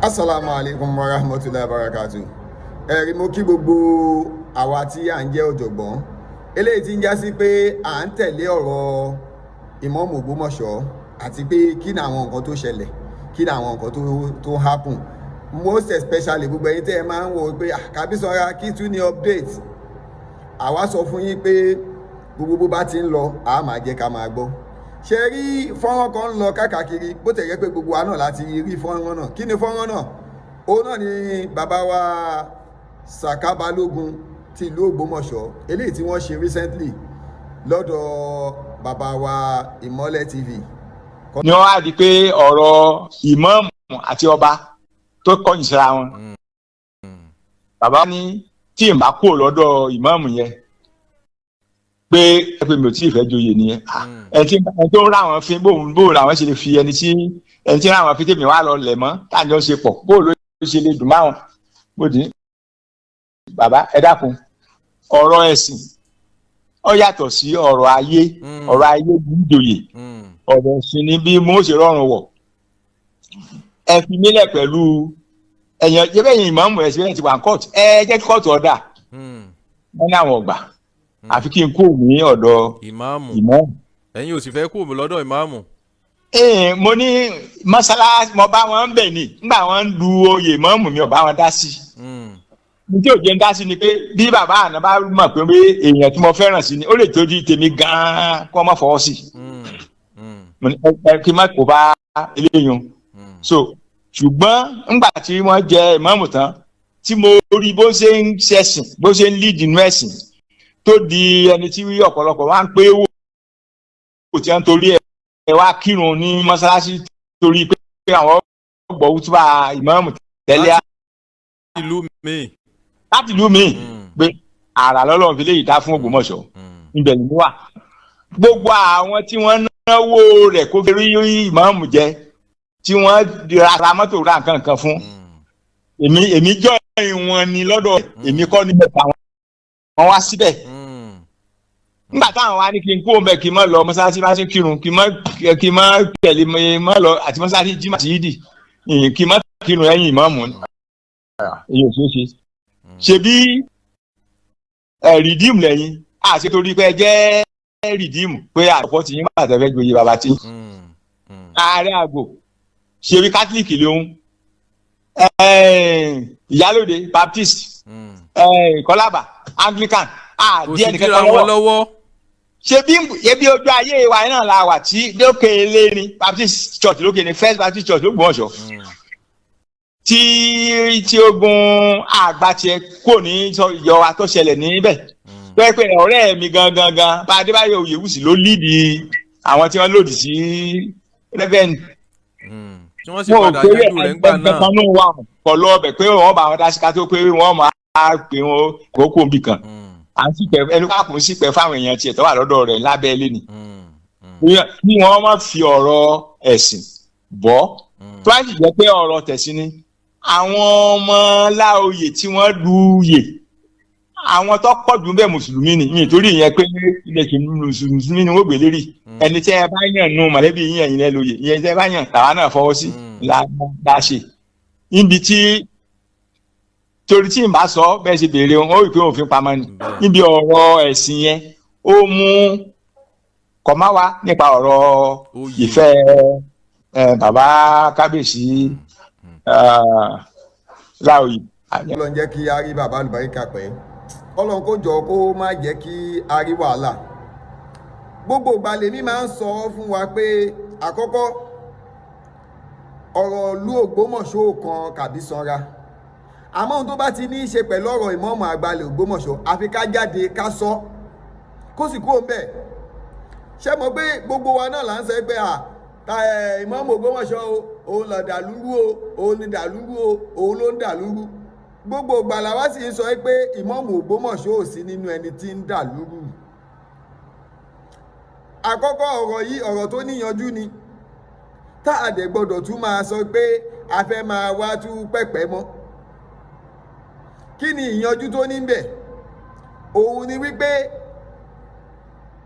Assalamu alaikum wa rahmatullahi wa barakatuh. Ẹ̀rí mo kí gbogbo àwa tí à ń jẹ́ ọ̀jọ̀gbọ́n. Eléyìí tí ń já sí pé à ń tẹ̀lé ọ̀rọ̀ Imam Ogbomọṣọ àti pé kí ni àwọn nǹkan tó ṣẹlẹ̀, kí ni àwọn nǹkan tó happen. Most especially gbogbo ẹ̀yin tẹ́ ẹ máa ń wò pé Kábísọ́lá kí tún ní update. Àwa sọ fún yín pé gbogbo bó bá ti ń lọ, a máa jẹ́ ká máa gbọ́. Ṣe rí fọ́nrán kan ń lọ káàkiri bó tẹ̀ yẹ pé gbogbo wa náà láti rí fọ́nrán náà. Kí ni fọ́nrán náà? Òun náà ni bàbá wa Sàká Balógun ti ìlú Ògbómọ̀ṣọ́ eléyìí tí wọ́n ṣe recently lọ́dọ̀ bàbá wa Ìmọ́lẹ̀ TV. Ni wọ́n á di pé ọ̀rọ̀ Imam àti ọba tó kọ̀yìn síra wọn. Bàbá ní tí n bá kúrò lọ́dọ̀ Imam yẹn pé mi ò tí ì fẹ́ joyè nìyẹn. Ẹni tó ń rà wọn fín bóun làwọn ṣe lè fi ẹni tí ń rà wọn fín tèmi wá lọ lẹ̀ mọ́ táàjọ ń ṣe pọ̀ bóun ló ṣe lè dùn máwọn. Bóde bàbá ẹ dákun ọ̀rọ̀ ẹ̀sìn ó yàtọ̀ sí ọ̀rọ̀ ayé ìjòyè ọ̀rọ̀ ẹ̀sìn ni bí mo ṣe rọrùn wọ̀. Ẹ fi mílẹ̀ pẹ̀lú ẹ̀yàn jẹ́bẹ̀yìn ìmáàmù ẹ̀sìn ti wà ní kóòtù ẹ jẹ́ kí kóòtù ọ̀dà wọ́n ní àwọn ọ̀gbà àfi kí n kó ní ọ̀dọ̀ ìmáàmù. Ẹ̀yin ò sì fẹ́ kó lọ́dọ̀ ìmáàmù. Mo ní mọ́sálásí mo bá wọn bẹ̀ ni nígbà wọn ń du oyè ìmáàmù mi ò bá wọn dá sí. Ní tí òjò ń dá sí ni pé bí bàbá àná bá mọ̀ pé èèyàn tí mo fẹ́ràn sí ni ó lè tójú tèmi gan-an kó má fọwọ́ sí. Kí n má kó bá eléyìí. So ṣùgbọ́n ńgbà tí wọ́n jẹ ìmáàmù tán tí mo rí bó ṣe ń ṣẹ̀sìn bó ṣe ń lead inú ẹ̀sìn tó di ẹni tí ọ̀pọ̀lọpọ̀ wá ń pé wò tí wọ́n torí ẹ̀ wá kírun ní mọ́ṣáláṣí torí pé àwọn gbọ́ wútúbà ìmáàmù tẹ́lẹ̀ láti ìlú mi pé àrà lọ́lọ́run fi léyìí dá fún Ògbómọ̀ṣọ́ ibẹ̀ ni mo wà. Gbogbo àwọn tí wọ́n náwó rẹ̀ kó fi rí ìmáàmù jẹ tí wọ́n ra mọ́tò ra nǹkan fún èmi jọ ìwọ̀n ni lọ́dọ̀ èmi kọ́ ní mẹ́ta wọn wá síbẹ̀. Nígbà táwọn wá ní kí n kó bẹ́ẹ̀ kí n má lọ mọ́sálásí bá ṣe kírun kí n má tẹ̀lé má lọ àti mọ́sálásí jí màtí yídì kí n má kírun lẹ́yìn ìmáàmù èyí ò ṣeé ṣe. Ṣebí rìdíìmù lẹ́yìn àṣẹ torí pé ẹ jẹ́ rìdíìmù pé àpọ̀ tí yín bá tẹ̀fẹ́ gboyè bàbá tí. Ààrẹ àgbò ṣebí kátólíìkì lóhun ìyálòde baptist kọlábà anglican díẹ̀ nìkan kan lọ́wọ́. Ṣebí ojú ayé wa náà la wà tí lókè eléyìí baptist church lókè ní first baptist church l'Ógbómọ̀ṣọ́ tí ogun àgbà tiẹ̀ kò ní yọ wa tó ṣẹlẹ̀ níbẹ̀ pẹ́ẹ́pẹ́ ọ̀rẹ́ mi gangan bá Adébáyọ̀ Oyèwùsì ló lídìí àwọn tí wọ́n lòdì sí rẹ́fẹ̀n. Tí wọ́n sì padà yanjú rẹ̀ ńgbà náà. wọ́n wà kọ́ lọ ọbẹ̀ pé wọ́n bá wọn dá sí ká tó pé wọ́n máa pè wọ́n kókó nbì kan. À ń sípẹ́ ẹnu káàkùn sípẹ́ fáwọn èèyàn tiẹ̀ tó wà lọ́dọ̀ rẹ̀ lábẹ́ ilé ni. Bí wọ́n má fi ọ̀rọ̀ ẹ̀sìn bọ́ tó wá sì jẹ́ pé ọ̀rọ̀ tẹ̀sìn ni àwọn ọmọ láòyè tí wọ́n lùyè àwọn tó pọ̀ jù bẹ́ẹ̀ mùsùlùmí ni nítorí ìyẹn pé ilé mùsùlùmí ni wọ́n gbé lérí ẹni tẹ́ ẹ bá yàn nù mọ̀lẹ́bí yín ẹ̀yin lẹ́ lóye ìyẹn tẹ́ ẹ bá yàn tàwa náà fọwọ́ sí láṣẹ. Níbi tí torí tí n bá sọ bẹ́ẹ̀ ṣe béèrè wọn ó rí pé òfin pamọ́ ni níbi ọ̀rọ̀ ẹ̀sìn yẹn ó mú kọ̀má wa nípa ọ̀rọ̀ ìfẹ́ bàbá kábíyèsí láòyè. Ọlọ́run jẹ́ kí a rí bàbá àlùbáríkà pẹ́. Ọlọ́run kó jọ kó má jẹ́ kí a rí wàhálà. Gbogbo ìgbà lèmi máa ń sọ fún wa pé àkọ́kọ́ ọ̀rọ̀ ìlú Ògbómọ̀ṣọ́ kan kàbí sanra. Àmọ́ ohun tó bá ti ní í ṣe pẹ̀lú ọ̀rọ̀ ìmáàmù àgbàlẹ̀ Ògbómọ̀ṣọ́ àfi ká jáde ká sọ kó sì kúrò ńbẹ̀. Ṣé mo pé gbogbo wa náà là ń sọ pé ìmáàmù Ògbómọ̀ṣọ́ òun lọ dàlúrú òun ni dàlúrú òun ló ń dàlúrú. Gbogbo ìgbà làwa sì ń sọ pé ìmáàmù Ògbómọ̀ṣọ́ ò sí nínú ẹni tí ń dàlúrú. Àkọ́kọ́ ọ̀rọ̀ yìí ọ̀rọ̀ tó níyanjú ni tá a dẹ̀ gbọ́dọ̀ tún máa sọ pé a fẹ́ máa wá tú pẹ̀pẹ́ mọ́. Kí ni ìyanjú tó ní bẹ̀? Òun ni wípé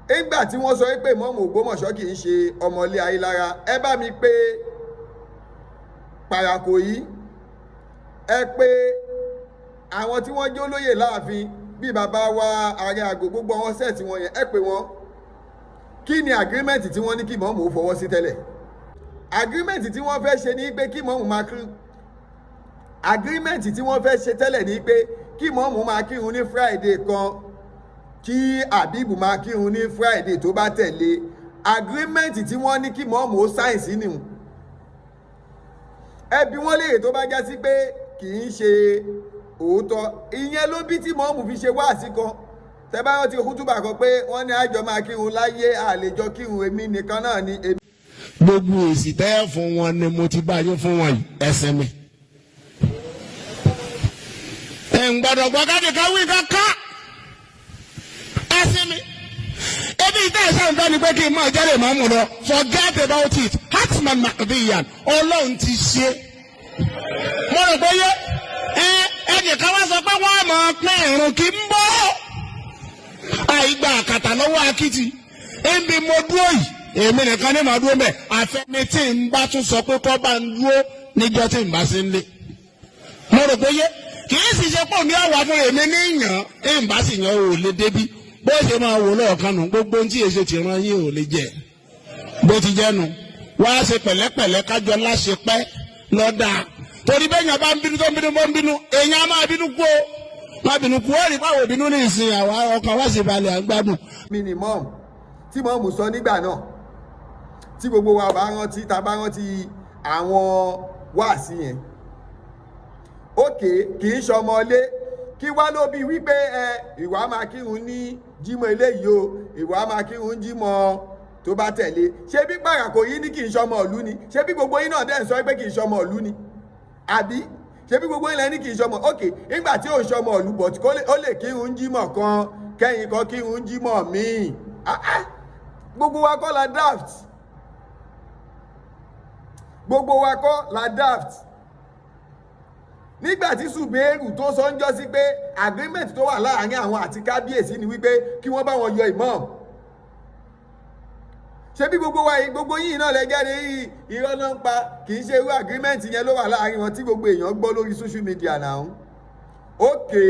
nígbà tí wọ́n sọ pé Ìmámù Ògbómọ̀ṣọ́ kì í ṣe ọmọlé Ayélára ẹ bá mi pé Parakoyi ẹ pé àwọn tí wọ́n jẹ́ olóyè láàfin bí bàbá wa ààrẹ àgọ́ gbogbo àwọn sẹ́ẹ̀tì wọn yẹn ẹ pé wọ́n kí ni agreement tí wọ́n ní kí mọ́mù fọwọ́ sí tẹ́lẹ̀ agreement tí wọ́n fẹ́ ṣe ní pé kí mọ́mù máa kírun agreement tí wọ́n fẹ́ ṣe tẹ́lẹ̀ ní pé kí mọ́mù máa kírun ní Friday kan kí àbíbù máa kírun ní Friday tó bá tẹ̀lé agreement tí wọ́n ní kí mọ́mù ó sáìn sí nìhun ẹbí wọn léèrè tó bá já sí pé kì í ṣe òótọ́ ìyẹn ló bí tí mọ́mù fi ṣe wáàsí kan tẹ́ bá rántí kútúbà kan pé wọ́n ní àjọ máa kírun láyé àlejò kírun èmi nìkan náà ni èmi. gbogbo èsì tẹ́ fún wọn ni mo ti bá yín fún wọn yìí ẹsẹ̀ mi. gbọ́dọ̀ gbọ́dọ̀ ká wí kankan ẹsẹ̀ mi. ebi ìtẹ́ ẹ̀sán fẹ́ ni pé kí n máa jẹ́rìí máa mú lọ forget about it hatman makdiyan ọlọ́run ti ṣe. mo rò pé yé ẹnìkan wá sọ pé wọ́n á máa pín ẹ̀rùn kí n bọ́ àìgbà àkàtà lọ́wọ́ akitì ẹ̀ǹbí mo dúró yìí èmi nìkan ní màá dúró mẹ́ àfẹ́mi tí n bá tún sọ pé kọ́ bá ń dúró níjọ́ tí n bá sí ń lé. mo rò pé yé kì í sì ṣe pọ̀ ní àwà fún èmi ní yàn ń bá sì yàn ò lè débi bó ṣe máa wò lọ́ọ̀kan nù gbogbo ohun tí èso ti ran yín ò lè jẹ bó ti jẹ́ nu wá ṣe pẹ̀lẹ́pẹ̀lẹ́ kájọ láṣẹ pẹ́ lọ́dà torí bẹ́yàn bá ń bínú tó ń bínú bó ń bínú èèyàn á máa bínú kú o máa bínú kú ó rí báwo bínú ní ìsìn àwa ọkàn wá sí balẹ̀ àgbàdùn. minimum tí mọ́mù sọ nígbà náà tí gbogbo wa bá rántí ta bá rántí àwọn wáàsí yẹn òkè kì í ṣọmọlé kí wá ló bí wípé ìwà máa kírun ní jímọ̀ eléyìí o ìwà máa kírun jímọ̀ tó bá tẹ̀lé ṣé bí pàràkò yìí ní kì í ṣọmọ ìlú ni ṣé bí gbogbo yín náà dẹ̀ ń sọ pé kì í ṣọmọ ìlú ni àbí ṣé bí gbogbo yín lẹ́ni kì í ṣọmọ òkè nígbà tí ò ń ṣọmọ ìlú bọ̀t ó lè kírun jímọ̀ kan kẹ́yìn kan kírun jímọ̀ míì gbogbo wa kọ́ la daft gbogbo wa kọ́ la daft nígbà tí Zubairu tó sọ ń jọ sí pé agreement tó wà láàrin àwọn àti kábíyèsí ni wípé kí wọ́n bá wọn yọ Imam ṣé bí gbogbo yìí náà lẹ jáde yìí irọ́ náà ń pa kì í ṣe irú agreement yẹn ló wà láàrin wọn tí gbogbo èèyàn gbọ́ lórí social media náà ókè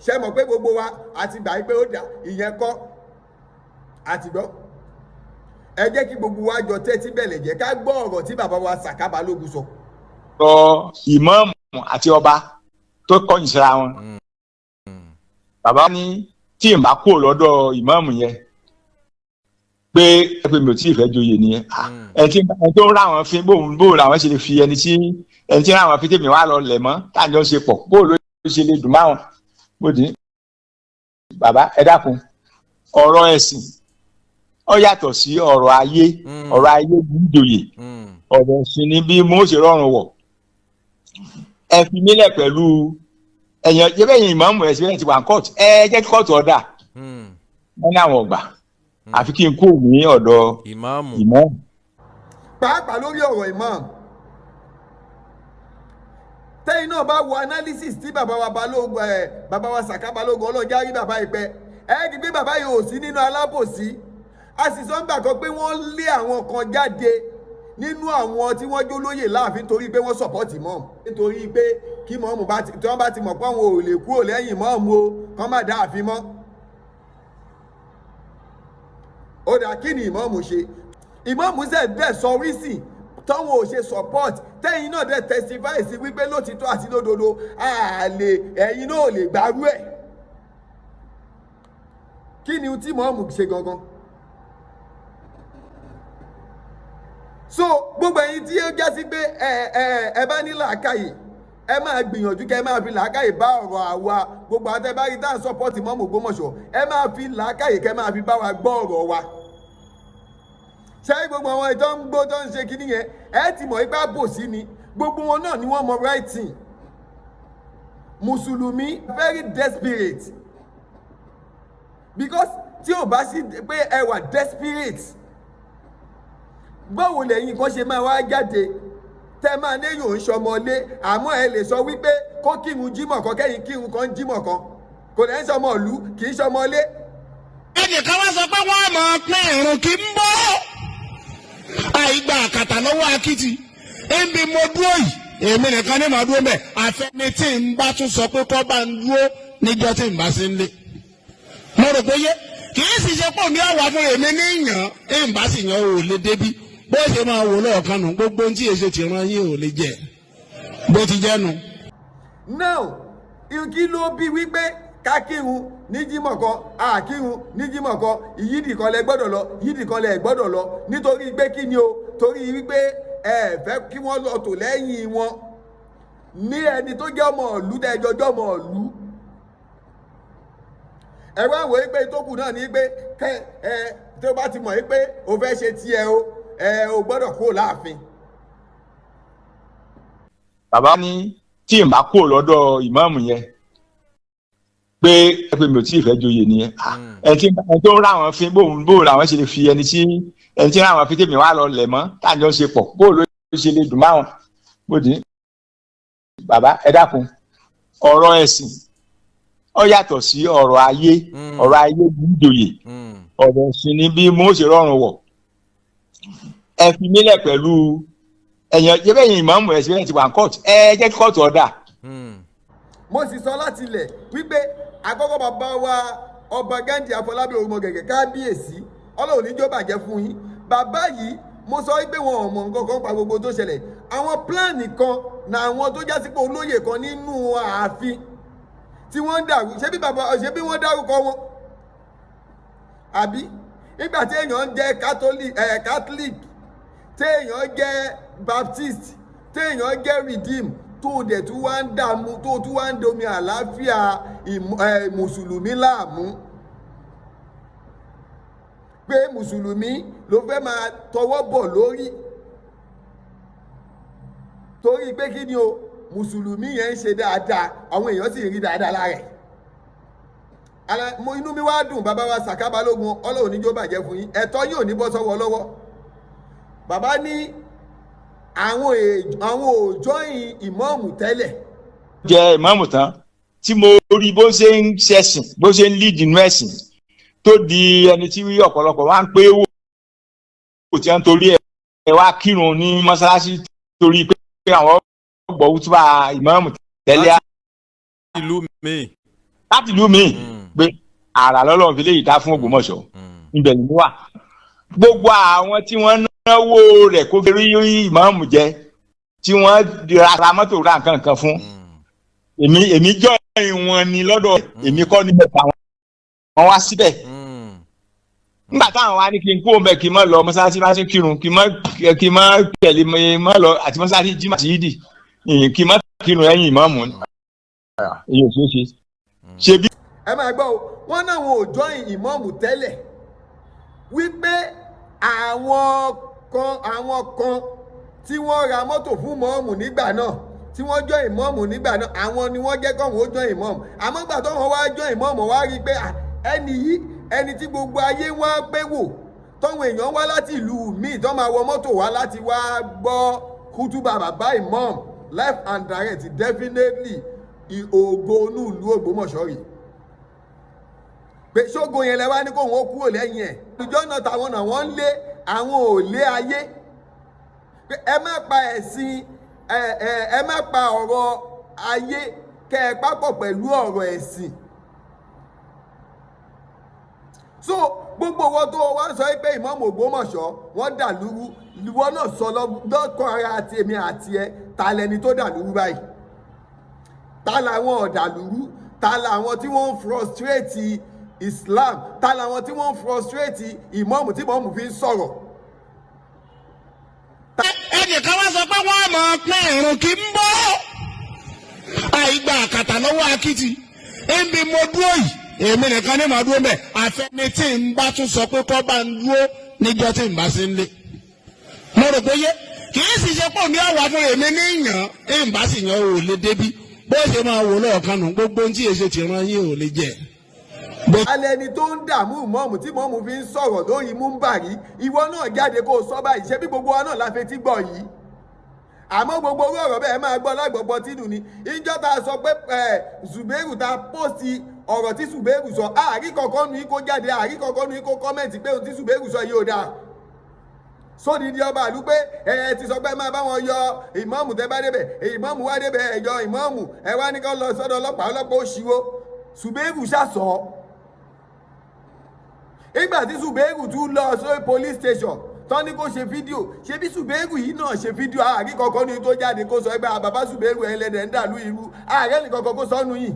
ṣe mọ̀ pé gbogbo wa àti gbà pé ó dà ìyẹn kọ́ àti gbọ́ ẹ jẹ́ kí gbogbo wa jọ tẹ́tí bẹ̀lẹ̀ jẹ́ ká gbọ́ ọ̀rọ̀ tí bàbá wa Saka Balógun sọ. Imam àti ọba tó kọ̀yìn síra wọn bàbá ní tí n bá kúrò lọ́dọ̀ Imam yẹn pé mi ò tí ì fẹ́ joyè nìyẹn ẹni tó ń rà wọn fi bóun làwọn ṣe lè fi ẹni tí ń rà wọn fi tèmi wá lọ lẹ̀ mọ́ táàjọ ń ṣe pọ̀ bóun ló ṣe lè dùn máwọn bóde bàbá ẹ dákun ọ̀rọ̀ ẹ̀sìn ó yàtọ̀ sí ọ̀rọ̀ ayé ní ìjòyè ọ̀rọ̀ ẹ̀sìn ni bí mo ṣe rọrùn wọ̀ ẹ fi mílẹ̀ pẹ̀lú ẹ̀yàn jẹ́bẹ̀yìn ìmáàmù ẹ̀sìn bẹ́ẹ̀ ti wà ní kóòtù ẹ jẹ́ kí kóòtù ọ̀dà wọ́n ní àwọn ọ̀gbà àfi kí n kó ní ọ̀dọ̀ ìmáàmù. pàápàá lórí ọ̀rọ̀ ìmáàmù tẹ́yìn náà bá wo analysis tí bàbá wa Saka Balógun ọlọ́jà rí bàbá ìpẹ́ ẹ gbé bàbá yìí ò sí nínú alábòsí a sì sọ ń gbà kan pé wọ́n lé àwọn kan jáde nínú àwọn tí wọ́n jó lóyè láàfin torí pé wọ́n sọ̀pọ̀tì mọ́ọ̀mù nítorí pé kí mọ́ọ̀mù tí wọ́n bá ti mọ̀ pé àwọn ò lè kúrò lẹ́yìn mọ́ọ̀mù o kán má dá àfin mọ́. ó dà kí ni ìmọ̀ọ̀mù ṣe ìmọ̀ọ̀mù ṣe dẹ̀ sọ rísì táwọn ò ṣe support tẹ́yìn náà dẹ̀ testify sí wípé lótìtọ́ àti lódodo ẹ̀yin náà ò lè gbárù ẹ̀. kí ni tí ìmọ̀ọ̀mù ṣe gangan? so gbogbo ẹ̀yin tí ó já sí pé ẹ bá ní làákàyè ẹ máa gbìyànjú kẹ ẹ máa fi làákàyè bá ọ̀rọ̀ àwa gbogbo àtẹ̀bárí tá à ń sọ́pọ́tì mọ́mù Ògbómọ̀ṣọ́ ẹ máa fi làákàyè kẹ máa fi bá wa gbọ́ ọ̀rọ̀ wa. ṣé gbogbo àwọn ìtọ́ ń gbó tó ń ṣe kinní yẹn ẹ ti mọ̀ ipá bòsí ni gbogbo wọn náà ni wọ́n mọ writing. mùsùlùmí very desperate because tí ò bá sí pé ẹ wà desperate báwo lẹ́yìn kan ṣe máa wá jáde tẹ́ máa léyìn òun ṣọmọlé àmọ́ ẹ lè sọ wípé kó kírun jímọ̀ kan kẹ́yìn kírun kan jímọ̀ kan kò lẹ́yìn ṣọmọ ìlú kì í ṣọmọlé. ẹnìkan wá sọ pé wọ́n á máa pín ẹ̀rùn kí n bọ́ àìgbà àkàtà lọ́wọ́ akitì ẹ̀ǹbí mo dúró yìí èmi nìkan ní màá dúró mẹ́ àfẹ́ni tí n bá tún sọ pé kọ́ bá ń dúró níjọ́ tí n bá sí ń lé. mo rò pé yé kì í sì ṣe pò ní àwà fún èmi ní yàn ń bá sì yan ò lè débi bó ṣe máa wò lọ́ọ̀kan nù gbogbo ohun tí èso ti ràn yín ò lè jẹ bó ti jẹ́ nu. now kí ló bí wípé ká kírun ní jímọ̀ kan àkírun ní jímọ̀ kan ìyídì kan lẹ gbọ́dọ̀ lọ ìyídì kan lẹ gbọ́dọ̀ lọ nítorí pé kí ni o torí wípé ẹ fẹ́ kí wọ́n lọ tò lẹ́yìn wọn ní ẹni tó jẹ́ ọmọ ìlú tẹ́jọjọ́ ọmọ ìlú ẹ wá wò ó pé tó kù náà ní pé tí o bá ti mọ̀ pé o fẹ́ ṣe tiẹ̀ o gbọ́dọ̀ kó láàfin. bàbá ní tí n bá kó lọ́dọ̀ ìmáàmù yẹn pé mi ò tí ì fẹ́ joyè nìyẹn ẹni tó ń ráwọn fi bóun làwọn ṣe lè fi ẹni tí ń ráwọn fi tèmi wá lọ lẹ̀ mọ́ táàjọ ṣe pọ̀ bóun ló ṣe lè dùn máwọn bòdì bàbá ẹ dákun ọ̀rọ̀ ẹ̀sìn ó yàtọ̀ sí ọ̀rọ̀ ayé gbúdòyè ọ̀rọ̀ ẹ̀sìn ni bí mo ṣe rọrùn wọ̀ ẹ fi mílẹ̀ pẹ̀lú ẹ̀yàn jẹ́bẹ̀yìn ìmáàmù ẹ̀sìn bẹ́ẹ̀ ti wà ní kóòtù ẹ jẹ́ kí kóòtù ọ̀dà. mo sì sọ láti ilẹ̀ wípé àkọ́kọ́ bàbá wa ọba Ghandi Afọlábí Ògùnmọ̀gẹ̀gẹ̀ kábíyèsí Ọlọ́run níjó bàjẹ́ fún yín bàbá yìí mo sọ wípé wọn ò mọ̀ nǹkan kan pa gbogbo tó ṣẹlẹ̀ àwọn pílánì kan na àwọn tó jásí pé olóyè kan nínú ààfin tí wọ́n ń dàrú ṣé bí wọ́n dárúkọ wọn àbí nígbà tí èèyàn ń jẹ́ catholic tí èèyàn jẹ́ baptist tí èèyàn jẹ́ redeem tó dẹ̀ tún wá ń dààmú tó tún wá ń domi àlàáfíà mùsùlùmí láàmú pé mùsùlùmí ló fẹ́ máa tọwọ́ bọ̀ lórí torí pé kí ni o mùsùlùmí yẹn ń ṣe dáadáa àwọn èèyàn sì rí dáadáa lára ẹ̀ inú mi wá dùn bàbá wa Sàká Balógun Ọlọ́run níjó bàjẹ́ fún yín ẹ̀tọ́ yóò ní bọ́ sọ́wọ́ lọ́wọ́ bàbá ní àwọn òjọ́yìn ìmáàmù tẹ́lẹ̀. jẹ́ ìmáàmù tán tí mo rí bó ṣe ń ṣẹ̀sìn bó ṣe ń lead inú ẹ̀sìn tó di ẹni tí ọ̀pọ̀lọpọ̀ wá ń pé wò tí wọ́n torí ẹ̀ wá kírun ní mọ́ṣáláṣí torí pé àwọn gbọ́ wútúbà ìmáàmù tẹ́lẹ̀. láti ìlú mi pé àrà lọ́lọ́run fi léyìí dá fún Ògbómọ̀ṣọ́ ibẹ̀ ni mo wà gbogbo àwọn tí wọ́n náwó rẹ̀ kó fi rí ìmáàmù jẹ tí wọ́n ra mọ́tò ra nǹkan kan fún èmi jọ ìwọ̀n ni lọ́dọ̀ èmi kọ́ ní mẹ́ta wọn wá síbẹ̀ nígbà táwọn wá ní kí n kó mbẹ kí n má lọ mọ́sálásí má ṣe kírun kí n má tẹ̀lé má lọ àti mọ́sálásí jimá sí yídì kí n má kírun ẹ̀yìn ìmáàmù èyí ò ṣe bí. ẹ máa gbọ́ wọn náà wọn ò jọyìn ìmáàmù tẹ́lẹ̀ wípé àwọn kan tí wọ́n ra mọ́tò fún mọ́ọ̀mù nígbà náà tí wọ́n jọ ìmọ̀ọ̀mù nígbà náà àwọn ni wọ́n jẹ́ kọ́hún ó jọ ìmọ̀ọ̀mù àmọ́ gbà tó wọ́n wá jọ ìmọ̀ọ̀mù wá rí i pé ẹni yìí ẹni tí gbogbo ayé wá pé wò tọ́wọ́n èèyàn wá láti ìlú míì tó máa wọ mọ́tò wá láti wá gbọ́ kútúbà bàbá ìmọ̀ọ̀mù live and direct definitely ògo inú ìlú Ògbómọ̀ṣọ́ rèé pé ṣógo yẹn lẹ wá ní kóhun ó kúrò lẹ́yìn ẹ̀ ìjọ náà táwọn náà wọ́n ń lé àwọn ò lé ayé pé ẹ má pa ẹ̀sìn ẹ má pa ọ̀rọ̀ ayé kẹ́ ẹ papọ̀ pẹ̀lú ọ̀rọ̀ ẹ̀sìn so gbogbo wọn tó wá sọ pé Ìmáàmù Ògbómọ̀ṣọ́ wọ́n dà lúrú ìwọ náà sọ lọ́kọ̀ ara àti èmi àti ẹ ta lẹni tó dà lúrú báyìí ta làwọn ọ̀dàlúrú ta làwọn tí wọ́n ń frustrate Islam ta làwọn tí wọ́n ń frustrate ìmáàmù tí ìmáàmù fi ń sọ̀rọ̀. ẹnìkan wá sọ pé wọ́n mọ̀ pín ìrùn kí ń bọ́ àìgbà àkàtà lọ́wọ́ akitì ẹ̀mí mo dúró yìí èmi nìkan ní màá dúró mẹ́ àfẹ́ni tí ń bá tún sọ pé kọ́ bá ń dúró níjọ́ tí ń bá sí ń lé mo rò pé yé kì í sì ṣe pọ̀ ní àwà fún èmi ní yàn ń bá sì yàn ò lè débi bó ṣe máa wò lọ́ọ̀kan nù gbogbo ohun tí èso ti ràn yín ò lè jẹ. alẹ́ ni tó ń dààmú ìmáàmù tí ìmáàmù fi ń sọ̀rọ̀ lórí múmbàrí ìwọ náà jáde kó o sọ báyìí ṣé bí gbogbo wa náà la fetí gbọ́ yìí àmọ́ gbogbo owó ọ̀rọ̀ bẹ́ẹ̀ máa gbọ́ lágbọ̀gbọ́ tínú ni ìjọ ta sọ pé Zubairu ta pósìtì ọ̀rọ̀ tí Zubairu sọ àárí kankan nu kó jáde àárí kankan nu kó kọ́mẹ̀ntì pé ohun tí Zubairu sọ yìí ò dáa sódìdí ọba àlú pé ẹ ti sọ pé máa bá wọn yọ ìmáàmù tẹ́ bá débẹ̀ ìmáàmù wá débẹ̀ ẹ yọ ìmáàmù ẹ wá ní kó lọ sọ́dọ̀ ọlọ́pàá ó ṣíwó Ṣùbẹ́rù ṣàṣọ ìgbà tí Ṣùbẹ́rù tún lọ sí police station tán ní kó ṣe fídíò ṣe bí Ṣùbẹ́rù yìí náà ṣe fídíò àárí kankan ní tó jáde kó sọ ẹgbẹ́ bàbá Ṣùbẹ́rù ẹlẹ́dẹ̀ ń dàlú irú ààrẹ nìkan kan kó sọ́nu yìí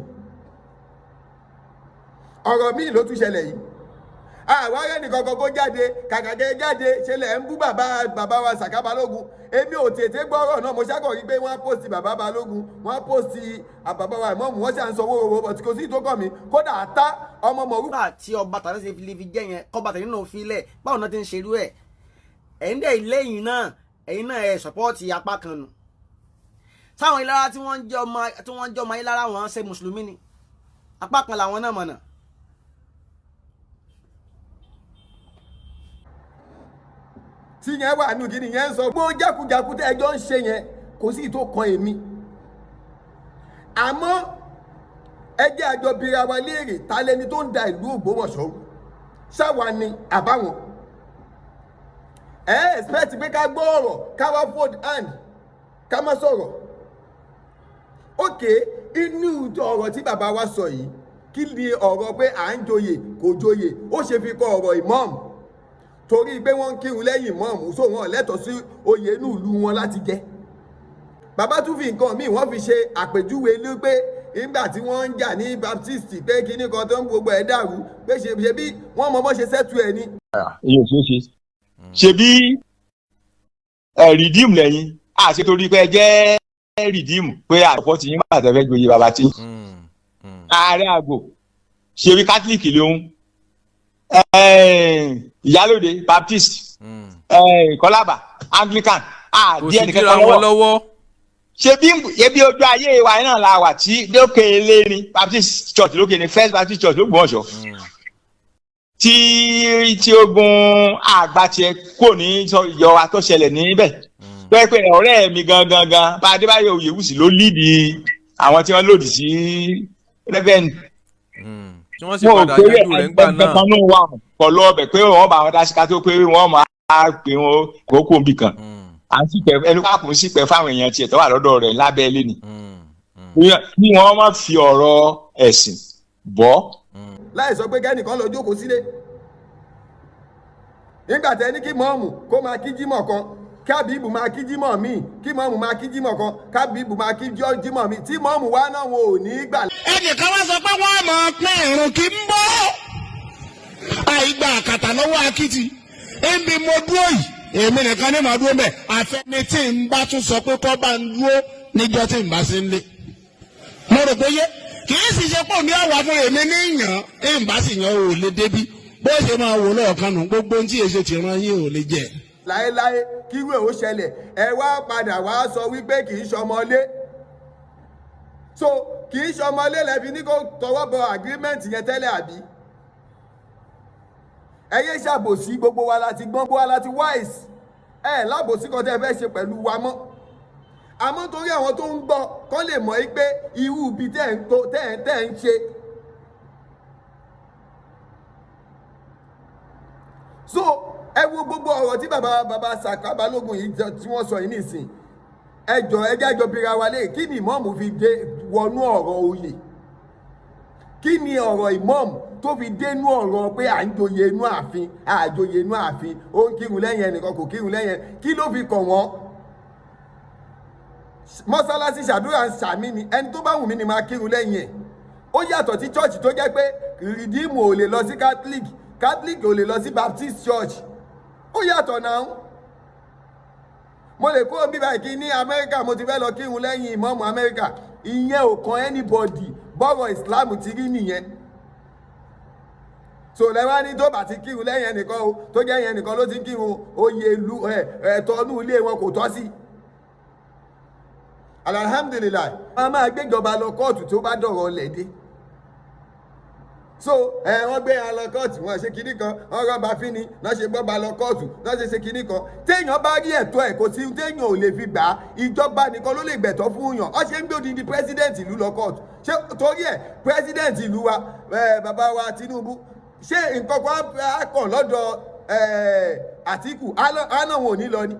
ọ̀rọ̀ míì ló tún ṣẹlẹ̀ yìí àwọn ará nìkan kan kó jáde kàkàkẹ́ jáde ṣẹlẹ̀ ń bú bàbá wa Sàká Balógun èmi ò tètè gbọ́rọ̀ náà mo ṣàkọ̀ rí pé wọ́n á pòsì bàbá Balógun wọ́n á pòsì bàbá wa Ìmáàmù wọ́n ṣà ń sanwó owó bọ̀ tí kò sí tó kàn mí kódà àtá ọmọ mọ̀rú. nígbà tí ọba tàbí ṣe fi jẹ́ yẹn kọ́ba tàbí náà fi lẹ̀ báwo náà ti ń ṣerú ẹ̀ ẹ̀yin dẹ̀ lẹ́yìn náà ẹ̀yin náà ẹ̀ sọ́pọ́ọ̀tì apá kan nù táwọn ìlara tí wọ́n jẹ́ ọmọ ìlara wọn ṣe mùsùlùmí ni apá kan làwọn náà mọ̀nà. tí yẹn wà nù kí ni yẹn ń sọ gbó jákujàku tẹ́ ẹjọ́ ń ṣe yẹn kò sí tó kan èmi àmọ́ ẹ jẹ́ àjọ bira wa léèrè ta lẹni tó ń da ìlú Ògbómọ̀ṣọ́ ṣáwa ni àbáwọn expect pé ká gbọ́ ọ̀rọ̀ ká wá fold hand ká má sọ̀rọ̀ ok inú ọ̀rọ̀ tí bàbá wa sọ yìí kí ni ọ̀rọ̀ pé à ń joyè kò joyè ó ṣe fi kọ ọ̀rọ̀ Imam torí pé wọ́n ń kírun lẹ́yìn Imam so wọn lẹ́tọ̀ọ́ sí oyè inú ìlú wọn láti jẹ bàbá tún fi nǹkan míì wọ́n fi ṣe àpèjúwe ní pé nígbà tí wọ́n ń jà ní Baptist pé kíní kan tó ń gbogbo ẹ̀ dàrú pé ṣe bí wọ́n mọ bọ́ ṣe sẹ́tù ẹ̀ ni. iye tí ó ṣe bí rìdíìmù lẹ́yìn àṣetorí pé ẹ jẹ́ rìdíìmù pé àpọ̀ tí yín máa tẹ̀fẹ́ gboyè bàbá tí ààrẹ àgbò ṣe bí kátólíìkì lóhun ìyálòde Baptist kọlábà Anglican díẹ̀ nìkan kan lọ́wọ́ ṣe bí ojú ayé wa náà la wà tí lókè elérin Baptist Church lókè ní First Baptist Church l'Ógbómọ̀ṣọ́ tí ogun àgbà tiẹ̀ kò ní yọ wa tó ṣẹlẹ̀ níbẹ̀ tó yẹ pé ọ̀rẹ́ mi gangan bá Adébáyọ̀ Oyèwùsì ló lídìí àwọn tí wọ́n lòdì sí rẹ́fẹ̀n. tí wọ́n sì padà yanjú rẹ̀ ńgbà náà. kọ̀ lọ ọbẹ̀ pé wọ́n bá wọn dá síká tó pé wọ́n máa pè wọn kókó nbì kan àti ẹnu káàkùn sí pẹ̀ fáwọn èèyàn tiẹ̀ tó wà lọ́dọ̀ rẹ̀ lábẹ́ ilé ni. bí wọ́n máa fi ọ̀rọ̀ ẹ̀sìn bọ́. láì sọ pé kẹ́nìkan lọ jókòó sílé nígbà tẹ́ ní kí mọ́ọ̀mù kó máa kí jímọ̀ kan kábíbù máa kí jímọ̀ míì kí mọ́ọ̀mù máa kí jímọ̀ kan kábíbù máa kí jímọ̀ míì tí mọ́ọ̀mù wá náà wọn ò ní gbà. ẹnìkan wá sọ pé wọ́n máa pín ìrun kí ń bọ́ àìgbà àkàtà lọ́wọ́ akitì ẹ̀mí mo dúró yìí èmi nìkan ní màá dúró bẹ́ẹ̀ àfẹ́ni tí ń bá tún sọ pé kọ́ bá ń dúró níjọ́ tí ń bá sí ń lé mo rò pé yé kì í sì ṣe pọ̀ ní àwa fún èmi ní yàn ẹ̀ ń bá sì yan ò lè débi bó ṣe máa wò lọ́ọ̀kan nù gbogbo ohun tí èso ti ran yín ò lè jẹ. láéláé kí ìwé ò ṣẹlẹ̀ ẹ wá padà wá sọ wípé kì í ṣọmọlé so kì í ṣọmọlé lẹ́bi ní kó tọwọ́ bọ agreement yẹn tẹ́lẹ̀ àbí ẹ yé ṣàbòsí gbogbo wa láti gbọ́n gbogbo wa láti wise ẹ lábòsí kan tẹ́ fẹ́ ṣe pẹ̀lú wa mọ́ àmọ́ torí àwọn tó ń gbọ́ kọ́ lè mọ̀ pé irú ibi tẹ́ ń ṣe. so ẹ wo gbogbo ọ̀rọ̀ tí bàbá Sàká Balógun yìí tí wọ́n sọ yìí nìsín ẹjọ́ ẹjọ́ bira wa lé kí ni Imam fi dé wọnú ọ̀rọ̀ oyè kí ni ọ̀rọ̀ Imam tó fi dénú ọ̀rọ̀ pé à ń joyè inú ààfin àjòyè inú ààfin ó ń kírun lẹ́yìn ẹnìkan kò kírun lẹ́yìn kí ló fi kàn wọ́n mọ́sálásí ṣàdúrà ń sàmí ni ẹni tó bá wù mí ni máa kírun lẹ́yìn ẹ̀ ó yàtọ̀ sí church tó jẹ́ pé rìdíìmù ò lè lọ sí catholic ò lè lọ sí Baptist church ó yàtọ̀ náà mo lè kó bí báyìí kí ní Amẹ́ríkà mo ti fẹ́ lọ kírun lẹ́yìn ìmáàmù Amẹ́ríkà ìyẹn ò kan anybody bọ́rọ̀ Islam ti rí nìyẹn so lẹ́wọ́n ní tó bá ti kírun lẹ́yìn ẹnìkan o tó jẹ́ ẹ̀yìn ẹnìkan ló ti kírun oyè ìlú ẹ̀tọ́ inú ilé wọn kò tọ́ sí alhamdulilayi wọn máa gbéjọba lọ kóòtù tó bá dọ̀rọ̀ lẹ́dẹ́ so wọ́n gbé ya lọ kóòtù wọ́n ṣe kinní kan wọ́n rọ́bà fínni náà ṣe gbọ́ba lọ kóòtù náà ṣe kinní kan téèyàn bá rí ẹ̀tọ́ ẹ̀ kò sí téèyàn ò lè fi gbà á ìjọba nìkan ló lè gbẹ̀tọ́ fún yàn ọ́ ṣe ń gbé odindi pírẹ́sídẹ̀ǹtì ìlú lọ kóòtù ṣé torí ẹ̀ pírẹ́sídẹ̀ǹtì ìlú wa bàbá wa Tinubu ṣé nǹkan kan á kàn lọ́dọ̀ Àtíkù àná wọn ò ní lọ ni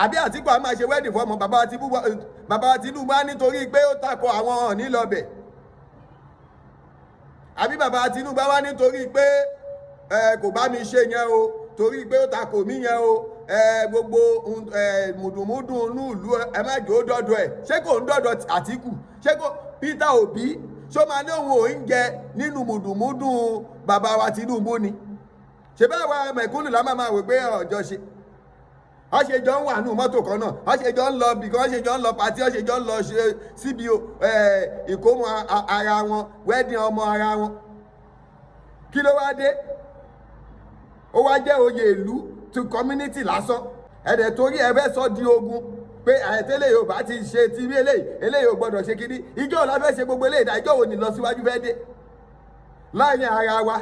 àbí Àtíkù á máa ṣe wẹ́ẹ̀dì fún ọmọ bàbá Tinubu á nítorí pé ó takò àwọn hàn nílọbẹ̀ àbí bàbá Tinubu wá nítorí pé kò bá mi ṣe yẹn o torí pé ó takò mí yẹn o gbogbo mùdùmùdù inú ìlú ẹ má jẹ́ ó dọ́dọ̀ ẹ̀ ṣé kò ń dọ́dọ̀ Àtíkù ṣé kò Peter Obi ṣó máa ní òun ò ń jẹ nínú mùdùmùdù bàbá wa Tinubu ni ṣe bá wa mẹ̀kúnnù la máa wò pé ọjọ́ ṣe wọ́n ṣe jọ ń wà nù mọ́tò kan náà wọ́n ṣe jọ ń lọ bìkan wọ́n ṣe jọ ń lọ pàtí wọ́n ṣe jọ ń lọ ṣe síbi ìkómọ ara wọn wẹ́dìn ọmọ ara wọn kí ló wá dé ó wá jẹ́ oyè ìlú ti community lásán ẹ̀dẹ̀ torí ẹ fẹ́ sọ di ogun pé àìtẹ́lẹ̀ yóò bá ti ṣe ti rí eléyìí ò gbọ́dọ̀ ṣe kíní ìjọ ò la fẹ́ ṣe gbogbo eléyìí dá ìjọ ò ní lọ síwájú fẹ́ dé láàrin ara wa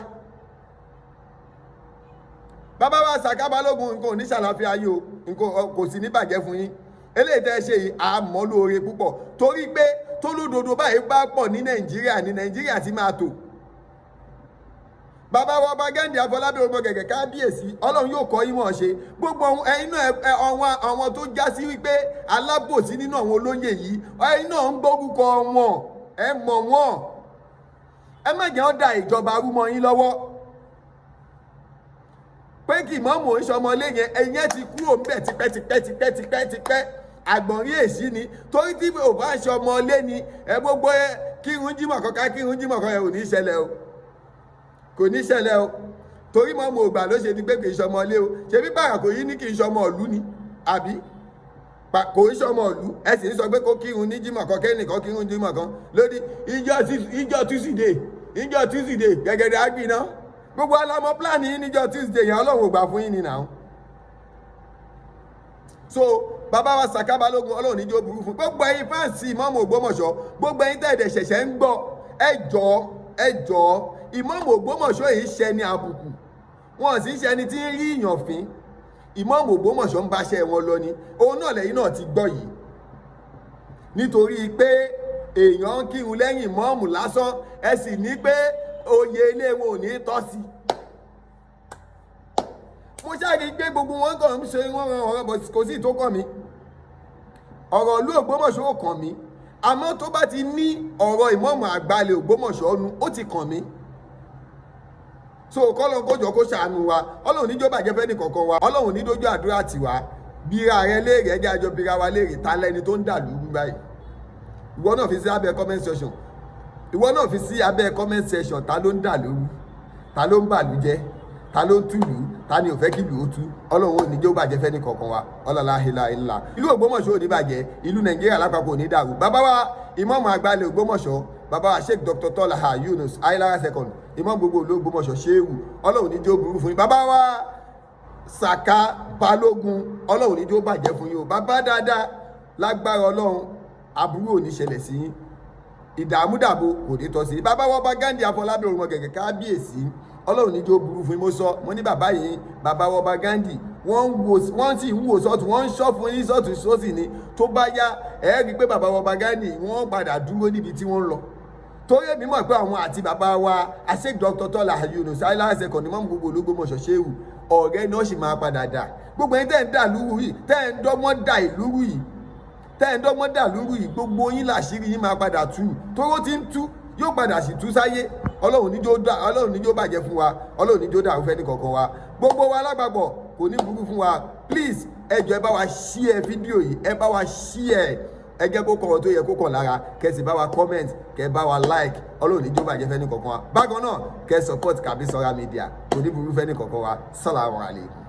bàbá wa Saka Balógun nǹkan ò ní ṣàlàfíà ayé o nǹkan kò sì ní bàjẹ́ fún yín eléyìí tẹ́ ṣe yìí àmọ́ lóore púpọ̀ torí pé tólódodo báyìí bá pọ̀ ní Nàìjíríà ti máa tò bàbá wa Ọba Ghandi Afọlábí ọmọ gẹ̀gẹ̀ kábíyèsí Ọlọ́run yóò kọ́ yín wọ́n ṣe gbogbo ẹ̀yin náà àwọn tó já sí wípé alábòsí nínú àwọn olóyè yìí ẹ̀yin náà ń gbórúkọ wọn ẹ mọ̀ wọn ẹ má jẹ́ ọ́ da ìjọba rú mọ́ yín lọ́wọ́ pé kí Ìmáàmù ìṣọmọlé yẹn ẹ̀yin ẹ̀ ti kúrò ńbẹ̀ tipẹ́ àgbọ̀nrín èsì ni torí tí ò bá ṣe ọmọlé ni ẹ gbogbo kírun jímọ̀ kọ́ká kírun jímọ̀ kọ́ yẹn ò ní ṣẹlẹ̀ o kò ní ṣẹlẹ̀ o torí mọ́ mo gbà ló ṣe ni pé kì í ṣọmọlé o ṣe bí Bàràkò yìí ní kì í ṣọmọ ìlú ni àbí kò í ṣọmọ ìlú ẹ sì ń sọ pé kó kírun ní jímọ̀ kan kẹ́nìkan kírun jímọ̀ kan lórí ìjọ Tuesday gẹ́gẹ́dẹ́ àgbìnà gbogbo alamọ pílánì yìí níjọ́ Tuesday yẹn Ọlọ́run ò gbà fún yín ni náà so bàbá wa Saka Balógun Ọlọ́run níjó burú fún gbogbo ẹ̀yin fáǹsì Ìmáàmù Ògbómọ̀ṣọ́ gbogbo ẹ̀yin tẹ̀dẹ̀ ṣẹ̀ṣẹ̀ ń gbọ́ ẹ jọ̀ọ́ Ìmáàmù Ògbómọ̀ṣọ́ yìí ṣẹ ní àbùkù wọn sì ń ṣe ẹni tí ń rí ìyàn fín Ìmáàmù Ògbómọ̀ṣọ́ ń báṣẹ́ wọn lọ ni òun náà lẹ́yìn náà ti gbọ́ yìí nítorí pé èèyàn ń kírun lẹ́yìn ìmáàmù lásán ẹ sì ní pé oyè ilé wọn ò ní tọ́ sí mo ṣáàrí pé gbogbo wọn kàn ń ṣe wọn ọ̀rọ̀ bọ̀ kò sí tó kàn mí ọ̀rọ̀ ìlú Ògbómọ̀ṣọ́ ò kàn mí àmọ́ tó bá ti ní ọ̀rọ̀ ìmáàmù àgbàlẹ̀ Ògbómọ̀ṣọ́ nu ó ti kàn mí so kọ́lọ́n kójọ kó ṣàánú wa Ọlọ́run níjó bàjẹ́ fẹ́ nìkọ̀ọ̀kan wa Ọlọ́run nídójú àdúrà tiwa bíra rẹ léèrè ẹjẹ́ àjọ bíra wa léèrè ta lẹ́ni tó ń dà lúrú báyìí ìwọ náà fi sí abẹ́ comment section ta ló ń dà lóru ta ló ń bàlú jẹ́ ta ló ń túlù ta ni ò fẹ́ kí ìlú ó tú Ọlọ́run ò ní jẹ́ ó bàjẹ́ fẹ́ ní kọ̀ọ̀kan wa ọlọ́lá ilá ilá ìlú Ògbómọ̀ṣọ́ ò ní bàjẹ́ ìlú Nàìjíríà lápapọ̀ ò ní dàrú bàbá wa Imam àgbàlẹ̀ Ògbómọ̀ṣọ́ bàbá wa Sheikh Dr. Tọ́lá Yunus Ayélára second Imam gbogbo ìlú Ògbómọ̀ṣọ́ Ṣéwù Ọlọ́run ní jẹ́ ó burú fún yín bàbá wa Saka Balógun Ọlọ́run ní jẹ́ ó bàjẹ́ fún yín o bàbá dáadáa lágbára Ọlọ́run aburú ò ní ṣẹlẹ̀ sí yín ìdààmúdàbò kò ní tọ́ sí bàbá wa Ọba Ghandi Afọlábí ọmọ gẹ̀gẹ̀ kábíyèsí Ọlọ́run níjó burú fún mo sọ mo ní bàbá yìí bàbá wa Ọba Ghandi wọ́n sì ń wò sọ́tún wọ́n ń ṣọ́ fún yín sọ́tún sósì ni tó bá yá ẹ rí i pé bàbá wa Ọba Ghandi wọ́n padà dúró níbi tí wọ́n ń lọ torí èmi mọ̀ pé àwọn àti bàbá wa Sheikh Dr. Tọ́lá Yunus Ayélára second Imam gbogbo Ògbómọ̀ṣọ́ Ṣéwù ọ̀rẹ́ náà sì máa padà dà gbogbo ẹni tẹ́ ń dà lúrú yìí tẹ́ ń dọ́gbọ́n dà ìlúrú yìí tẹ́ẹ̀dọ́gbọ́n dà lóru yìí gbogbo yín làṣírí yín máa padà tú tóró ti ń tú yóò padà sì tú sáyé Ọlọ́run níjó bàjẹ́ fún wa Ọlọ́run níjó dàrú fẹ́ ní kankan wa gbogbo wa lágbàgbọ́ kò ní burú fún wa please ẹ jọ̀ọ́ ẹ bá wa share fídíò yìí ẹ bá wa share ẹ jẹ́ kó kọ̀ọ̀ tó yẹ kó kọ̀ lára kẹ́ sì bá wa comment kẹ́ bá wa like Ọlọ́run níjó bàjẹ́ fẹ́ ní kankan wa bákan náà kẹ́ support Kabir Media kò ní burú fẹ́ ní kankan wa. Salamu alaikum.